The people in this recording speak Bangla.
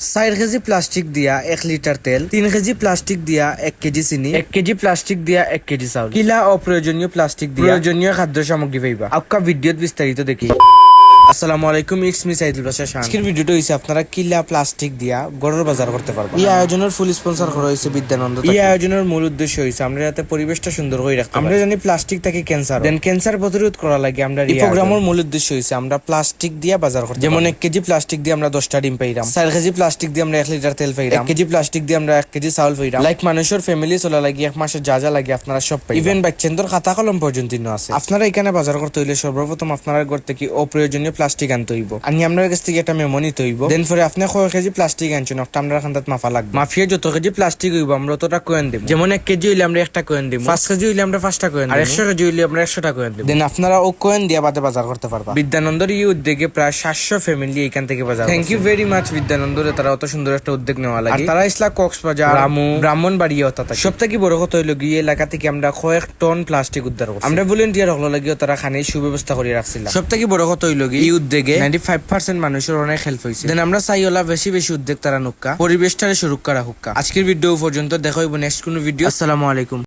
4 কেজি প্লাস্টিক দিয়া 1 লিটার তেল, 3 কেজি প্লাস্টিক দিয়া 1 কেজি চিনি, 1 কেজি প্লাস্টিক দিয়া 1 কেজি চাউল, কিলা অপ্রয়োজনীয় প্লাস্টিক দিয়া প্রয়োজনীয় খাদ্য সামগ্রী পাইবা। আপকা ভিডিওত বিস্তারিত দেখি। আসসালামু আলাইকুম, ইটস মি সাইদুল বাশা শান। আজকের ভিডিওটা হইছে আপনারা কিলা প্লাস্টিক দিয়া গড়ের বাজার করতে পারবেন। এই আয়োজনের ফুল স্পন্সর করা হইছে বিদ্যানন্দ। এই আয়োজনের মূল উদ্দেশ্য হইছে আমরা যাতে পরিবেশটা সুন্দর করে রাখতে পারি। আমরা জানি প্লাস্টিক থেকে ক্যান্সার, দেন ক্যান্সার প্রতিরোধ করা লাগে। আমরা এই প্রোগ্রামের মূল উদ্দেশ্য হইছে আমরা প্লাস্টিক দিয়া বাজার করতে, যেমন 1 কেজি প্লাস্টিক দিয়ে আমরা 10টা ডিম পাইরাম, 4 কেজি প্লাস্টিক দিয়ে আমরা 1 লিটার তেল পাইরাম, 1 কেজি প্লাস্টিক দিয়ে আমরা 1 কেজি চাউল পাইরাম। লাইক মানুষের ফ্যামিলি চলা লাগি এক মাসে যা যা লাগে আপনারা সব পাইবেন। ইভেন বাচ্চাদের খাতা কলম পর্যন্ত আছে। আপনারা এখানে বাজার করতে হইলে সর্বপ্রথম আপনারা ঘর থেকে অপ্রয়োজনীয় প্লাস্টিক আনতে হইব। আমি আপনার কাছ থেকে একটা মেমো নিতে হইব। দেন পরে আপনি কয় কেজি প্লাস্টিক আনছেন ওটা আমরা খান্দাত মাফা লাগবে। মাফিয়া যত কেজি প্লাস্টিক হইব আমরা ততটা কয়েন দিব। যেমন 1 কেজি হইলে আমরা 1টা কয়েন দিব, 5 কেজি হইলে আমরা 5টা কয়েন দিব, আর 100 কেজি হইলে আমরা 100টা কয়েন দিব। দেন আপনারা ও কয়েন দিয়ে বাদে বাজার করতে পারবা। বিদ্যানন্দর এই উদ্যোগে প্রায় 700 ফ্যামিলি এখান থেকে বাজার। থ্যাংক ইউ ভেরি মাচ বিদ্যানন্দর, তারা অত সুন্দর একটা উদ্যোগ নেওয়া লাগে। তারা ইসলা কক্সবাজার, রামু, ব্রাহ্মণবাড়িয়া অর্থাৎ সবথেকে বড় কথা হইল গিয়ে এলাকা থেকে আমরা কয়েক টন প্লাস্টিক উদ্ধার করছি। আমরা ভলেন্টিয়ার হলো লাগিও তারা খানে সুব্যবস্থা করে রাখছিল। সবথেকে বড় কথা হইল গিয়ে এই উদ্যোগে 95% মানুষের অনেক হেল্প হয়েছে। দেন আমরা চাই ওলা বেশি বেশি উদ্যোগ তারা নুক্কা পরিবেশটারে সুরক্ষা রাখুক। আজকের ভিডিও পর্যন্ত দেখা হইব নেক্সট কোন ভিডিও। আসসালামু আলাইকুম।